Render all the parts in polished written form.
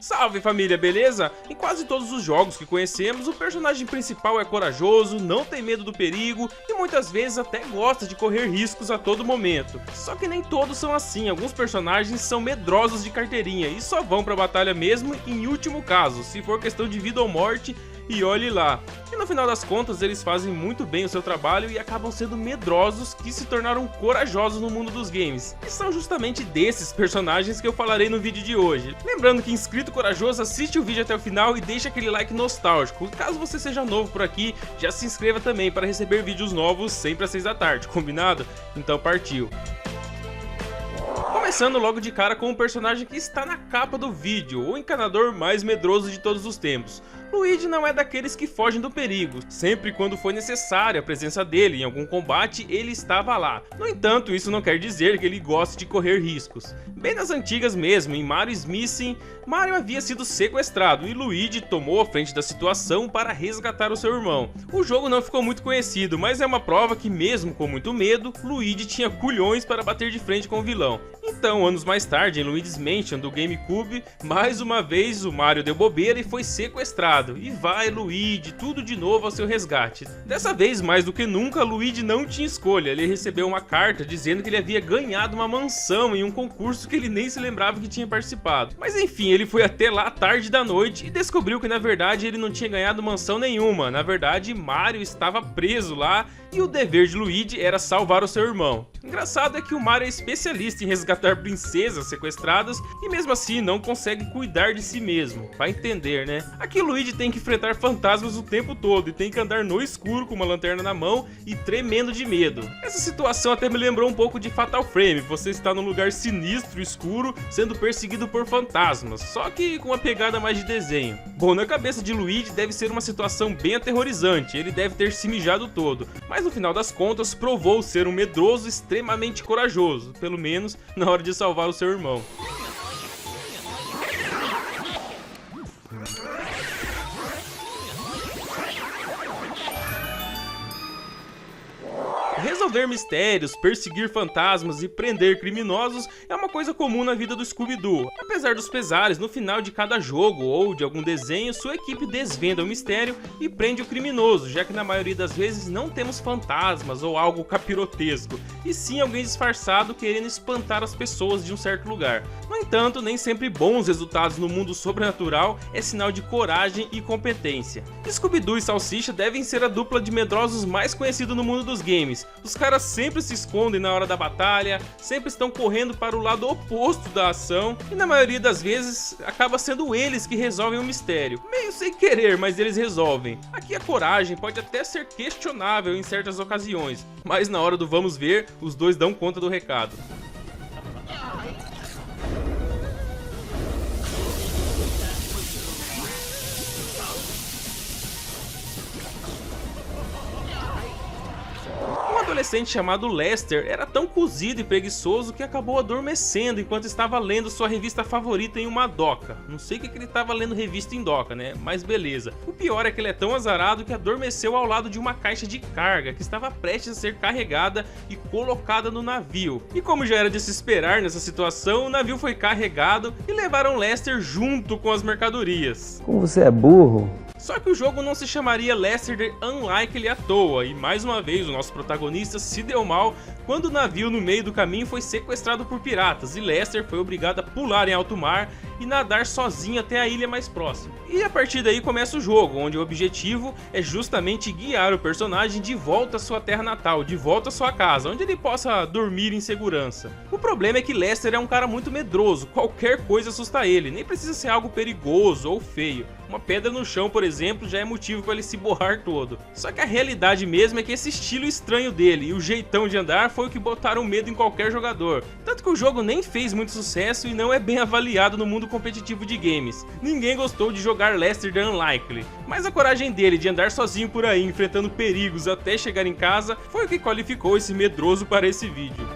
Salve família, beleza? Em quase todos os jogos que conhecemos, o personagem principal é corajoso, não tem medo do perigo e muitas vezes até gosta de correr riscos a todo momento. Só que nem todos são assim, alguns personagens são medrosos de carteirinha e só vão pra batalha mesmo em último caso, se for questão de vida ou morte. E olhe lá. E no final das contas eles fazem muito bem o seu trabalho e acabam sendo medrosos que se tornaram corajosos no mundo dos games. E são justamente desses personagens que eu falarei no vídeo de hoje. Lembrando que inscrito corajoso, assiste o vídeo até o final e deixa aquele like nostálgico. Caso você seja novo por aqui, já se inscreva também para receber vídeos novos sempre às 6 da tarde, combinado? Então partiu! Começando logo de cara com o personagem que está na capa do vídeo, o encanador mais medroso de todos os tempos. Luigi não é daqueles que fogem do perigo, sempre quando foi necessário a presença dele em algum combate, ele estava lá. No entanto, isso não quer dizer que ele goste de correr riscos. Bem nas antigas mesmo, em Mario's Missing, Mario havia sido sequestrado e Luigi tomou a frente da situação para resgatar o seu irmão. O jogo não ficou muito conhecido, mas é uma prova que mesmo com muito medo, Luigi tinha culhões para bater de frente com o vilão. Então, anos mais tarde, em Luigi's Mansion do GameCube, mais uma vez o Mario deu bobeira e foi sequestrado. E vai Luigi, tudo de novo ao seu resgate. Dessa vez, mais do que nunca, Luigi não tinha escolha. Ele recebeu uma carta dizendo que ele havia ganhado uma mansão em um concurso que ele nem se lembrava que tinha participado. Mas enfim, ele foi até lá tarde da noite e descobriu que na verdade ele não tinha ganhado mansão nenhuma. Na verdade, Mario estava preso lá e o dever de Luigi era salvar o seu irmão. Engraçado é que o Mario é especialista em resgatar princesas sequestradas e mesmo assim não consegue cuidar de si mesmo. Vai entender, né? Aqui Luigi tem que enfrentar fantasmas o tempo todo e tem que andar no escuro com uma lanterna na mão e tremendo de medo. Essa situação até me lembrou um pouco de Fatal Frame, você está num lugar sinistro, escuro, sendo perseguido por fantasmas, só que com uma pegada mais de desenho. Bom, na cabeça de Luigi deve ser uma situação bem aterrorizante, ele deve ter se mijado todo, mas no final das contas provou ser um medroso extremamente corajoso, pelo menos na hora de salvar o seu irmão. Resolver mistérios, perseguir fantasmas e prender criminosos é uma coisa comum na vida do Scooby-Doo. Apesar dos pesares, no final de cada jogo ou de algum desenho, sua equipe desvenda o mistério e prende o criminoso, já que na maioria das vezes não temos fantasmas ou algo capirotesco, e sim alguém disfarçado querendo espantar as pessoas de um certo lugar. No entanto, nem sempre bons resultados no mundo sobrenatural é sinal de coragem e competência. Scooby-Doo e Salsicha devem ser a dupla de medrosos mais conhecida no mundo dos games. Os caras sempre se escondem na hora da batalha, sempre estão correndo para o lado oposto da ação e na maioria das vezes acaba sendo eles que resolvem o mistério. Meio sem querer, mas eles resolvem. Aqui a coragem pode até ser questionável em certas ocasiões, mas na hora do vamos ver, os dois dão conta do recado. Um adolescente chamado Lester era tão cozido e preguiçoso que acabou adormecendo enquanto estava lendo sua revista favorita em uma doca. Não sei o que ele estava lendo revista em doca, né? Mas beleza. O pior é que ele é tão azarado que adormeceu ao lado de uma caixa de carga que estava prestes a ser carregada e colocada no navio. E como já era de se esperar nessa situação, o navio foi carregado e levaram Lester junto com as mercadorias. Como você é burro! Só que o jogo não se chamaria Lester the Unlikely à toa, e mais uma vez o nosso protagonista se deu mal quando o navio no meio do caminho foi sequestrado por piratas e Lester foi obrigado a pular em alto mar e nadar sozinho até a ilha mais próxima. E a partir daí começa o jogo, onde o objetivo é justamente guiar o personagem de volta à sua terra natal, de volta à sua casa, onde ele possa dormir em segurança. O problema é que Lester é um cara muito medroso, qualquer coisa assusta ele, nem precisa ser algo perigoso ou feio. Uma pedra no chão, por exemplo, já é motivo para ele se borrar todo. Só que a realidade mesmo é que esse estilo estranho dele e o jeitão de andar foi o que botaram medo em qualquer jogador. Tanto que o jogo nem fez muito sucesso e não é bem avaliado no mundo competitivo de games. Ninguém gostou de jogar Lester the Unlikely, mas a coragem dele de andar sozinho por aí, enfrentando perigos até chegar em casa, foi o que qualificou esse medroso para esse vídeo.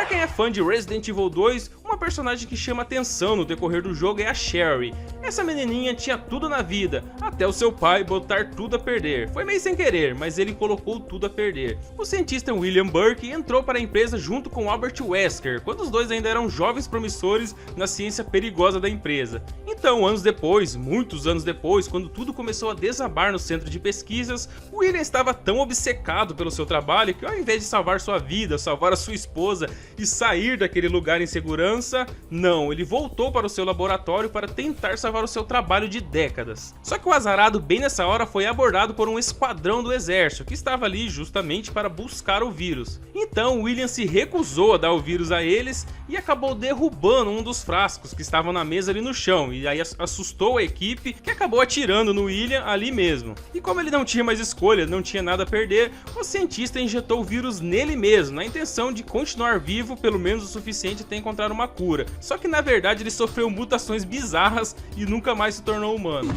Quem é fã de Resident Evil 2, uma personagem que chama atenção no decorrer do jogo é a Sherry. Essa menininha tinha tudo na vida, até o seu pai botar tudo a perder. Foi meio sem querer, mas ele colocou tudo a perder. O cientista William Burke entrou para a empresa junto com Albert Wesker, quando os dois ainda eram jovens promissores na ciência perigosa da empresa. Então, anos depois, muitos anos depois, quando tudo começou a desabar no centro de pesquisas, William estava tão obcecado pelo seu trabalho que, ao invés de salvar sua vida, salvar a sua esposa e sair daquele lugar em segurança, não, ele voltou para o seu laboratório para tentar salvar o seu trabalho de décadas. Só que o azarado bem nessa hora foi abordado por um esquadrão do exército que estava ali justamente para buscar o vírus. Então William se recusou a dar o vírus a eles e acabou derrubando um dos frascos que estavam na mesa ali no chão, e aí assustou a equipe, que acabou atirando no William ali mesmo. E como ele não tinha mais escolha, não tinha nada a perder, o cientista injetou o vírus nele mesmo, na intenção de continuar vivo pelo menos o suficiente até encontrar uma cura. Só que na verdade ele sofreu mutações bizarras e nunca mais se tornou humano.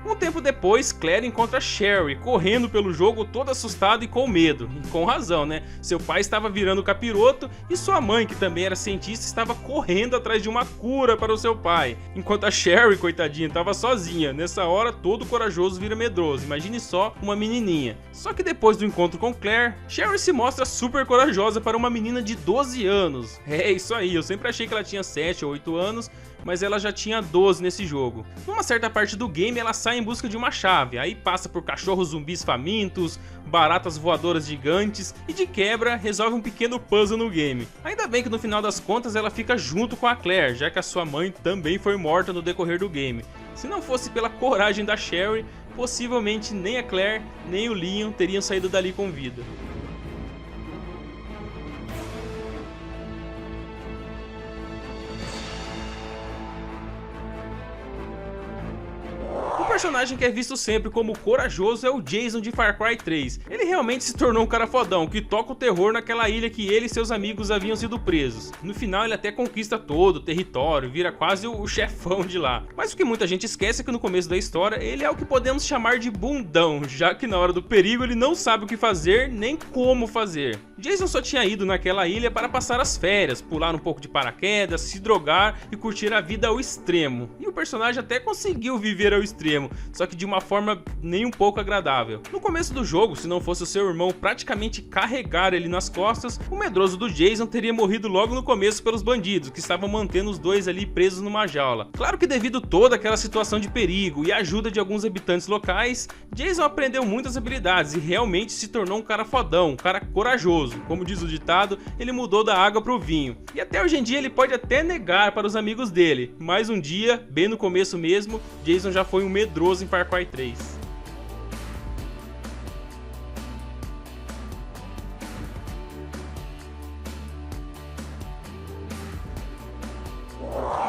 Um tempo depois, Claire encontra Sherry correndo pelo jogo todo assustado e com medo. E com razão, né? Seu pai estava virando capiroto e sua mãe, que também era cientista, estava correndo atrás de uma cura para o seu pai. Enquanto a Sherry, coitadinha, estava sozinha. Nessa hora, todo corajoso vira medroso. Imagine só uma menininha. Só que depois do encontro com Claire, Sherry se mostra super corajosa para uma menina de 12 anos. É isso aí, eu sempre achei que ela tinha 7 ou 8 anos, mas ela já tinha 12 nesse jogo. Numa certa parte do game, ela sai em busca de uma chave, aí passa por cachorros zumbis famintos, baratas voadoras gigantes e de quebra resolve um pequeno puzzle no game. Ainda bem que no final das contas ela fica junto com a Claire, já que a sua mãe também foi morta no decorrer do game. Se não fosse pela coragem da Sherry, possivelmente nem a Claire nem o Leon teriam saído dali com vida. O personagem que é visto sempre como corajoso é o Jason de Far Cry 3. Ele realmente se tornou um cara fodão, que toca o terror naquela ilha que ele e seus amigos haviam sido presos. No final ele até conquista todo o território, vira quase o chefão de lá. Mas o que muita gente esquece é que no começo da história ele é o que podemos chamar de bundão, já que na hora do perigo ele não sabe o que fazer nem como fazer. Jason só tinha ido naquela ilha para passar as férias, pular um pouco de paraquedas, se drogar e curtir a vida ao extremo. E o personagem até conseguiu viver ao extremo, só que de uma forma nem um pouco agradável. No começo do jogo, se não fosse o seu irmão praticamente carregar ele nas costas, o medroso do Jason teria morrido logo no começo pelos bandidos, que estavam mantendo os dois ali presos numa jaula. Claro que devido toda aquela situação de perigo e a ajuda de alguns habitantes locais, Jason aprendeu muitas habilidades e realmente se tornou um cara fodão, um cara corajoso. Como diz o ditado, ele mudou da água pro vinho. E até hoje em dia ele pode até negar para os amigos dele, mas um dia, bem no começo mesmo, Jason já foi um medroso em Far Cry 3.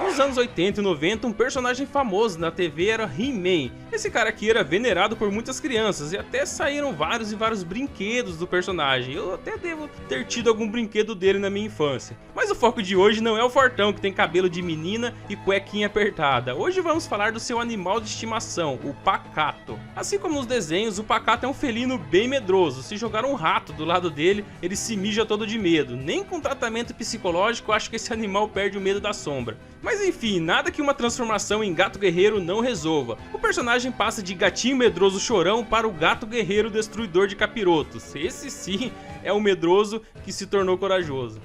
Nos anos 80 e 90, um personagem famoso na TV era He-Man. Esse cara aqui era venerado por muitas crianças e até saíram vários e vários brinquedos do personagem. Eu até devo ter tido algum brinquedo dele na minha infância. Mas o foco de hoje não é o fortão que tem cabelo de menina e cuequinha apertada. Hoje vamos falar do seu animal de estimação, o pacato. Assim como nos desenhos, o pacato é um felino bem medroso. Se jogar um rato do lado dele, ele se mija todo de medo. Nem com tratamento psicológico acho que esse animal perde o medo da sombra. Mas enfim, nada que uma transformação em gato guerreiro não resolva. O personagem passa de gatinho medroso chorão para o gato guerreiro destruidor de capirotos. Esse sim é o medroso que se tornou corajoso.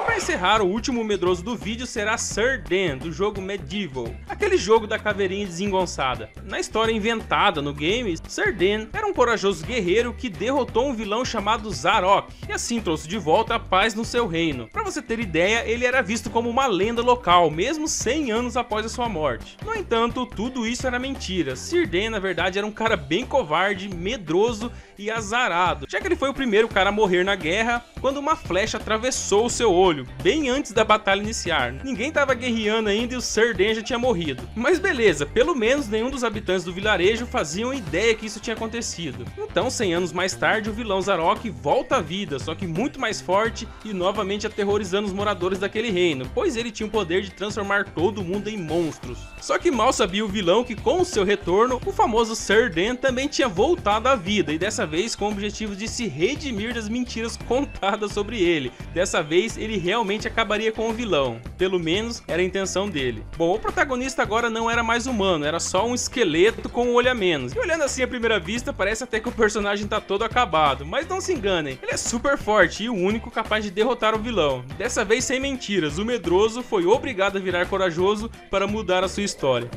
Para encerrar, o último medroso do vídeo será Sir Dan, do jogo Medieval, aquele jogo da caveirinha desengonçada. Na história inventada no game, Sir Dan era um corajoso guerreiro que derrotou um vilão chamado Zarok, e assim trouxe de volta a paz no seu reino. Para você ter ideia, ele era visto como uma lenda local, mesmo 100 anos após a sua morte. No entanto, tudo isso era mentira. Sir Dan, na verdade, era um cara bem covarde, medroso e azarado, já que ele foi o primeiro cara a morrer na guerra quando uma flecha atravessou o seu olho, bem antes da batalha iniciar. Ninguém tava guerreando ainda e o Sir Dan já tinha morrido. Mas beleza, pelo menos nenhum dos habitantes do vilarejo faziam ideia que isso tinha acontecido. Então, 100 anos mais tarde, o vilão Zarok volta à vida, só que muito mais forte e novamente aterrorizando os moradores daquele reino, pois ele tinha o poder de transformar todo mundo em monstros. Só que mal sabia o vilão que com o seu retorno, o famoso Sir Dan também tinha voltado à vida, e dessa vez com o objetivo de se redimir das mentiras contadas sobre ele. Dessa vez ele realmente acabaria com o vilão, pelo menos era a intenção dele. Bom, o protagonista agora não era mais humano, era só um esqueleto com um olho a menos. E olhando assim à primeira vista, parece até que o personagem tá todo acabado, mas não se enganem, ele é super forte e o único capaz de derrotar o vilão. Dessa vez sem mentiras, o medroso foi obrigado a virar corajoso para mudar a sua história.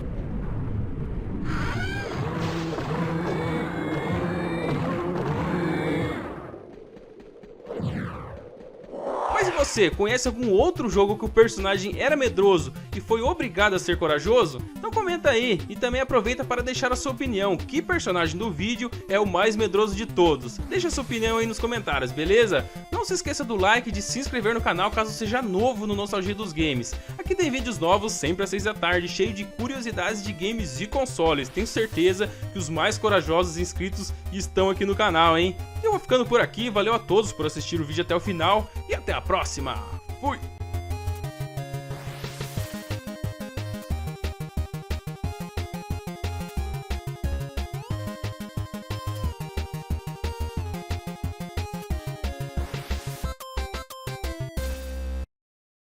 Mas e você, conhece algum outro jogo que o personagem era medroso e foi obrigado a ser corajoso? Então comenta aí e também aproveita para deixar a sua opinião, que personagem do vídeo é o mais medroso de todos? Deixa a sua opinião aí nos comentários, beleza? Não se esqueça do like e de se inscrever no canal caso seja novo no Nostalgia dos Games. Aqui tem vídeos novos sempre às 6 da tarde, cheio de curiosidades de games e consoles. Tenho certeza que os mais corajosos inscritos estão aqui no canal, hein? Eu vou ficando por aqui, valeu a todos por assistir o vídeo até o final e até a próxima. Fui!